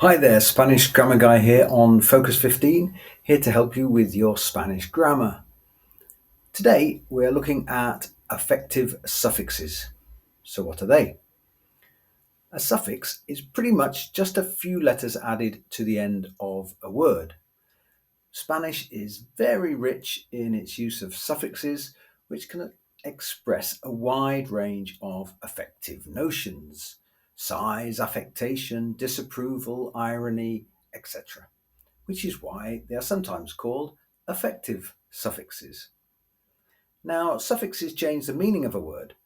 Hi there, Spanish Grammar Guy here on Focus 15, here to help you with your Spanish grammar. Today we're looking at affective suffixes. So what are they? A suffix is pretty much just a few letters added to the end of a word. Spanish is very rich in its use of suffixes, which can express a wide range of affective notions: size, affectation, disapproval, irony, etc., which is why they are sometimes called affective suffixes. Now, suffixes change the meaning of a word,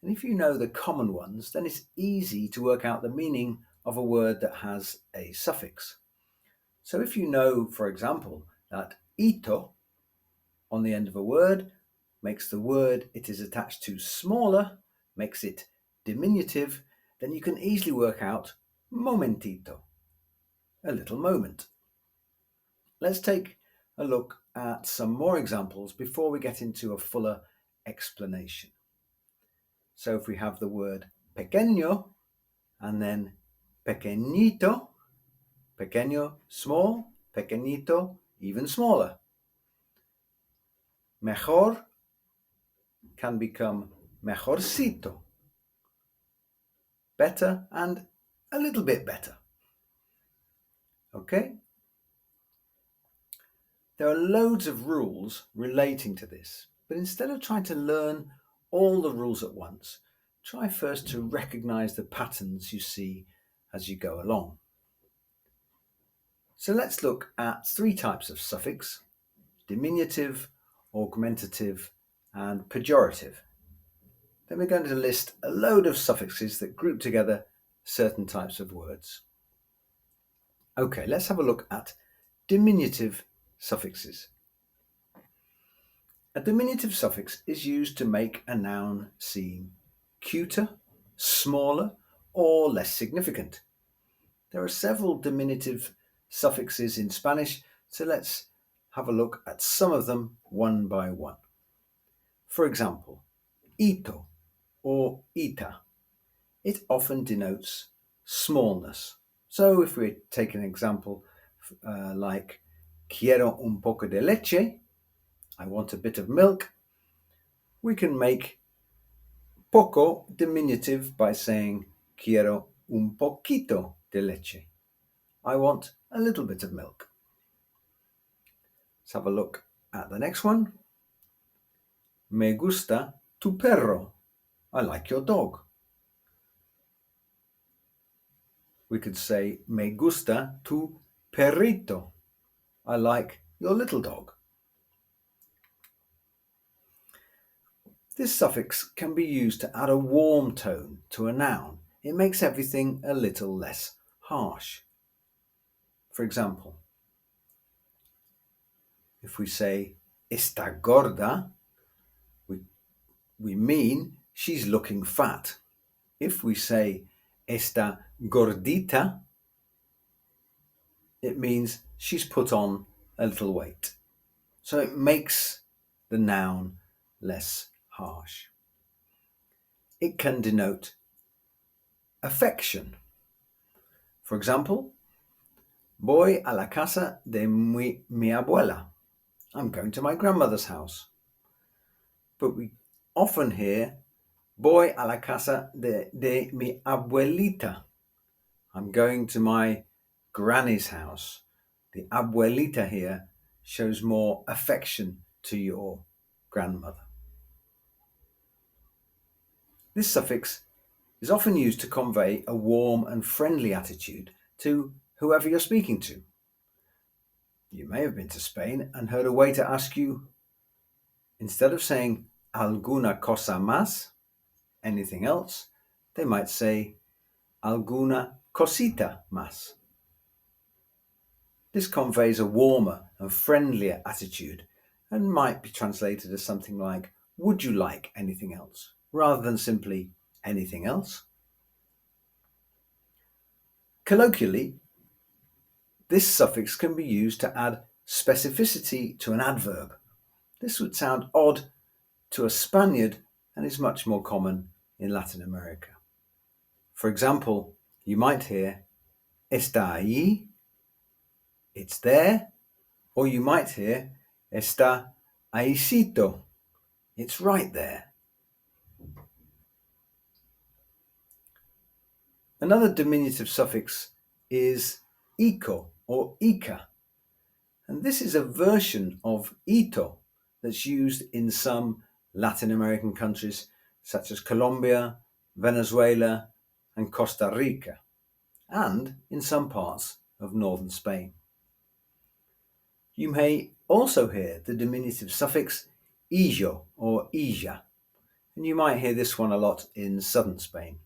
and if you know the common ones, then it's easy to work out the meaning of a word that has a suffix. So if you know, for example, that ito on the end of a word makes the word it is attached to smaller, makes it diminutive, then you can easily work out momentito, a little moment. Let's take a look at some more examples before we get into a fuller explanation. So if we have the word pequeño and then pequeñito, pequeño, small, pequeñito, even smaller. Mejor can become mejorcito, better and a little bit better. Okay? There are loads of rules relating to this, but instead of trying to learn all the rules at once, try first to recognize the patterns you see as you go along. So let's look at three types of suffix: diminutive, augmentative, and pejorative. Then we're going to list a load of suffixes that group together certain types of words. Okay, let's have a look at diminutive suffixes. A diminutive suffix is used to make a noun seem cuter, smaller, or less significant. There are several diminutive suffixes in Spanish, so let's have a look at some of them one by one. For example, ito or ita. It often denotes smallness. So if we take an example like quiero un poco de leche, I want a bit of milk, we can make poco diminutive by saying quiero un poquito de leche. I want a little bit of milk. Let's have a look at the next one. Me gusta tu perro. I like your dog. We could say me gusta tu perrito. I like your little dog. This suffix can be used to add a warm tone to a noun. It makes everything a little less harsh. For example, if we say está gorda, we mean she's looking fat. If we say está gordita, it means she's put on a little weight. So it makes the noun less harsh. It can denote affection. For example, voy a la casa de mi abuela. I'm going to my grandmother's house. But we often hear voy a la casa de mi abuelita. I'm going to my granny's house. The abuelita here shows more affection to your grandmother. This suffix is often used to convey a warm and friendly attitude to whoever you're speaking to. You may have been to Spain and heard a waiter ask you, instead of saying alguna cosa más, anything else, they might say alguna cosita más. This conveys a warmer and friendlier attitude and might be translated as something like, would you like anything else, rather than simply anything else. Colloquially, this suffix can be used to add specificity to an adverb. This would sound odd to a Spaniard and is much more common in Latin America. For example, you might hear, está ahí, it's there, or you might hear está ahícito, it's right there. Another diminutive suffix is ico or ica, and this is a version of ito that's used in some Latin American countries such as Colombia, Venezuela, and Costa Rica, and in some parts of northern Spain. You may also hear the diminutive suffix illo or illa, and you might hear this one a lot in southern Spain.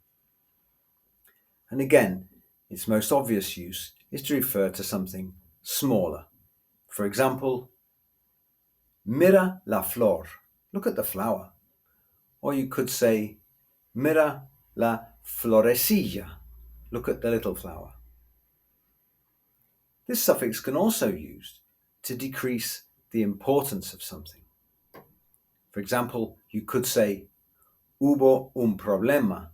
And again, its most obvious use is to refer to something smaller. For example, mira la flor, look at the flower. Or you could say, mira la florecilla, look at the little flower. This suffix can also be used to decrease the importance of something. For example, you could say, hubo un problema,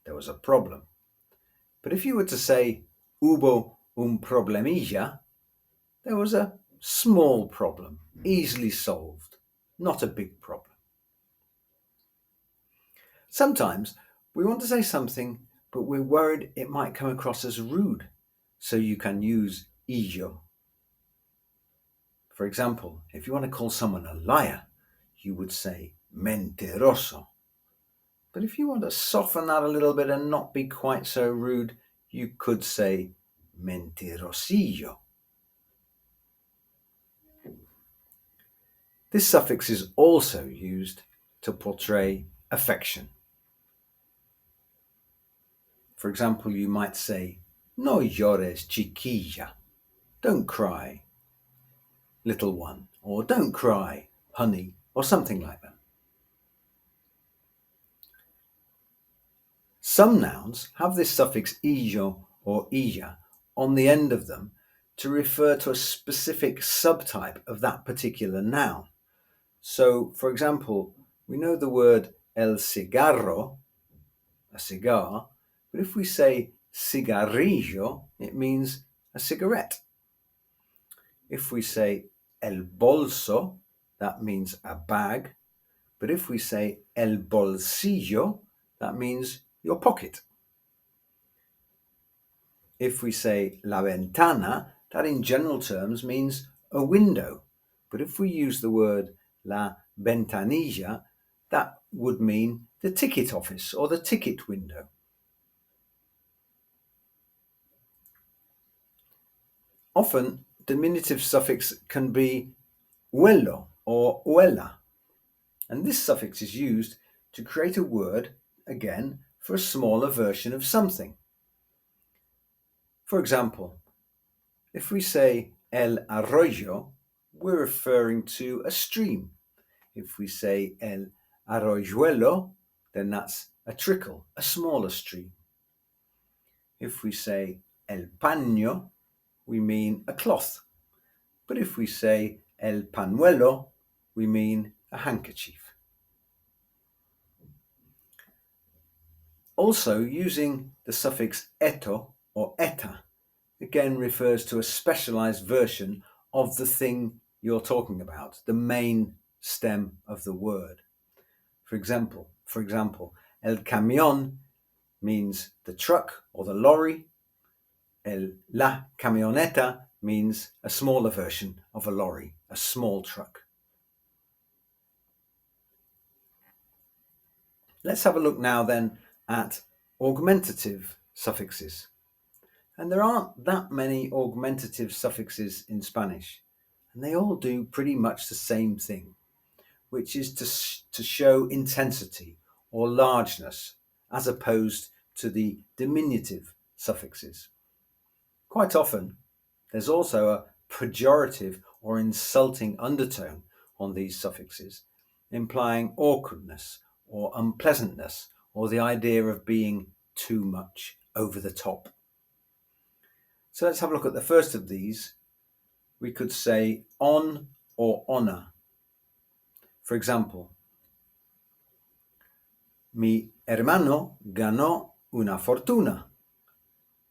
there was a problem. But if you were to say, hubo un problemilla, there was a small problem, easily solved, not a big problem. Sometimes we want to say something, but we're worried it might come across as rude, so you can use illo. For example, if you want to call someone a liar, you would say mentiroso. But if you want to soften that a little bit and not be quite so rude, you could say mentirosillo. This suffix is also used to portray affection. For example, you might say, no llores, chiquilla, don't cry, little one, or don't cry, honey, or something like that. Some nouns have this suffix illo or illa on the end of them to refer to a specific subtype of that particular noun. So, for example, we know the word el cigarro, a cigar, but if we say cigarrillo, it means a cigarette. If we say el bolso, that means a bag, but if we say el bolsillo, that means your pocket. If we say la ventana, that in general terms means a window, but if we use the word la ventanilla, that would mean the ticket office or the ticket window. Often, diminutive suffix can be uello or uella, and this suffix is used to create a word, again, for a smaller version of something. For example, if we say el arroyo, we're referring to a stream. If we say el arroyuelo, then that's a trickle, a smaller stream. If we say el paño, we mean a cloth. But if we say el pañuelo, we mean a handkerchief. Also, using the suffix eto or eta again refers to a specialized version of the thing you're talking about, the main stem of the word. For example, el camión means the truck or the lorry. La camioneta means a smaller version of a lorry, a small truck. Let's have a look now then at augmentative suffixes. And there aren't that many augmentative suffixes in Spanish, and they all do pretty much the same thing, which is to show intensity or largeness as opposed to the diminutive suffixes. Quite often, there's also a pejorative or insulting undertone on these suffixes, implying awkwardness or unpleasantness or the idea of being too much, over the top. So let's have a look at the first of these. We could say on or honor. For example, mi hermano ganó una fortuna.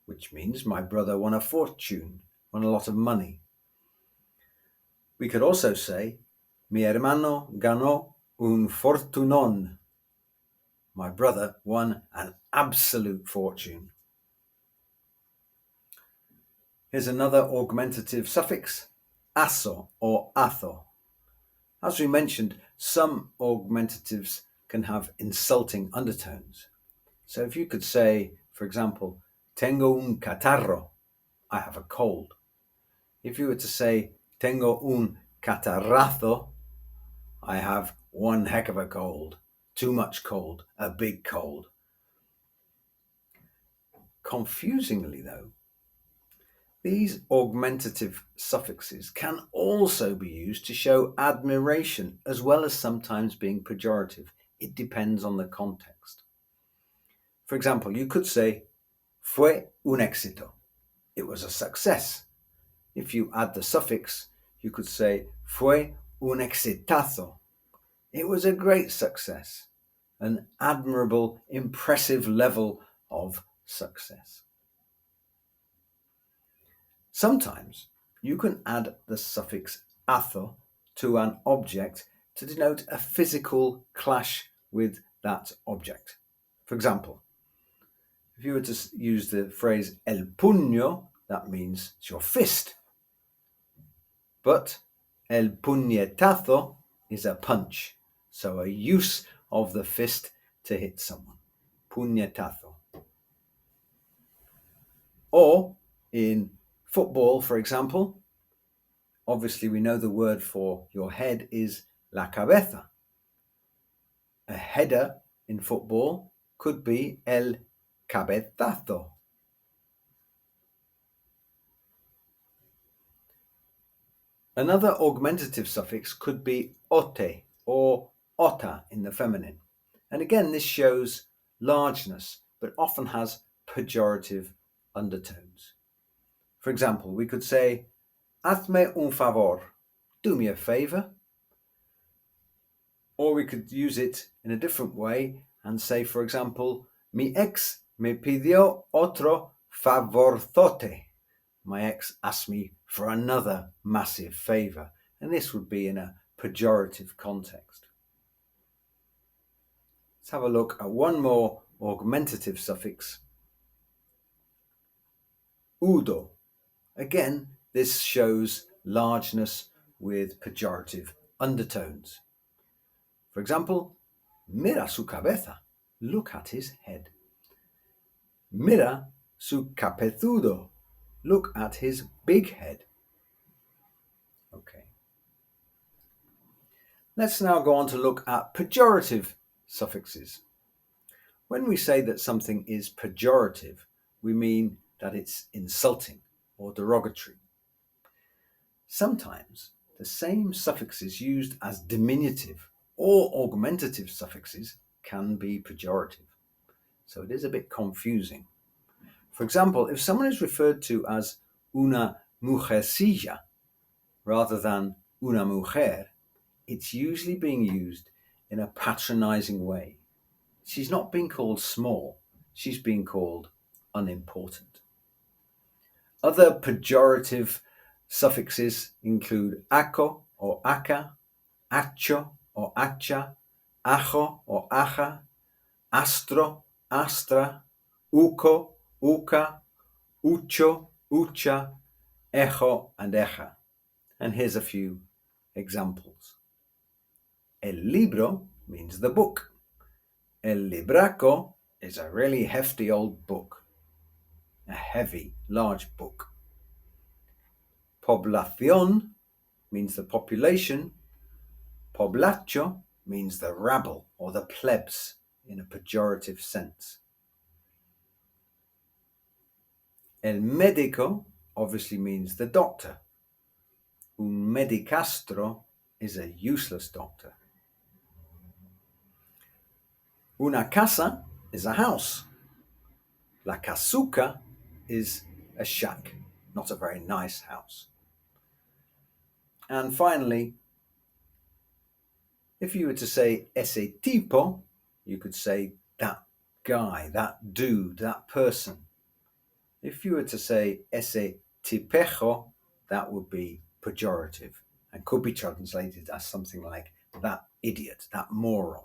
which means my brother won a fortune, won a lot of money. We could also say, mi hermano ganó un fortunón. My brother won an absolute fortune. Here's another augmentative suffix, aso or atho. As we mentioned, some augmentatives can have insulting undertones. So if you could say, for example, tengo un catarro, I have a cold. If you were to say, tengo un catarrazo, I have one heck of a cold, too much cold, a big cold. Confusingly though, these augmentative suffixes can also be used to show admiration as well as sometimes being pejorative. It depends on the context. For example, you could say, fue un éxito. It was a success. If you add the suffix, you could say, fue un exitazo. It was a great success, an admirable, impressive level of success. Sometimes you can add the suffix atho to an object to denote a physical clash with that object. For example, if you were to use the phrase el puño, that means it's your fist. But el puñetazo is a punch, so a use of the fist to hit someone. Puñetazo. Or in football, for example, obviously we know the word for your head is la cabeza. A header in football could be el cabezazo. Another augmentative suffix could be ote or ota in the feminine. And again, this shows largeness, but often has pejorative undertones. For example, we could say, hazme un favor, do me a favor. Or we could use it in a different way and say, for example, mi ex me pidió otro favorzote. My ex asked me for another massive favor, and this would be in a pejorative context. Let's have a look at one more augmentative suffix, udo. Again, this shows largeness with pejorative undertones. For example, mira su cabeza, look at his head. Mira su cabezudo, look at his big head. Okay. Let's now go on to look at pejorative suffixes. When we say that something is pejorative, we mean that it's insulting or derogatory. Sometimes the same suffixes used as diminutive or augmentative suffixes can be pejorative. So it is a bit confusing. For example, if someone is referred to as una mujercilla rather than una mujer, it's usually being used in a patronizing way. She's not being called small, she's being called unimportant. Other pejorative suffixes include ako or aka, acho or acha, ajo or aja, astro, astra, uco, uca, ucho, ucha, ejo, and eja. And here's a few examples. El libro means the book. El libraco is a really hefty old book. A heavy, large book. Población means the population. Poblacho means the rabble or the plebs in a pejorative sense. El médico obviously means the doctor. Un medicastro is a useless doctor. Una casa is a house. La casuca is a shack, not a very nice house. And finally, if you were to say ese tipo, you could say that guy, that dude, that person. If you were to say ese tipejo, that would be pejorative and could be translated as something like that idiot, that moron.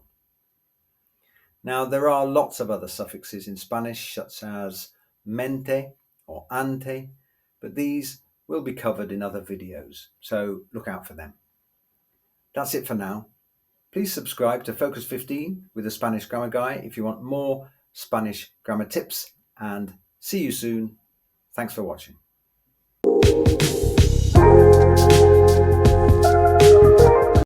Now, there are lots of other suffixes in Spanish, such as mente or ante, but these will be covered in other videos, so look out for them. That's it for now. Please subscribe to Focus 15 with a Spanish Grammar Guy if you want more Spanish grammar tips, and see you soon. Thanks for watching.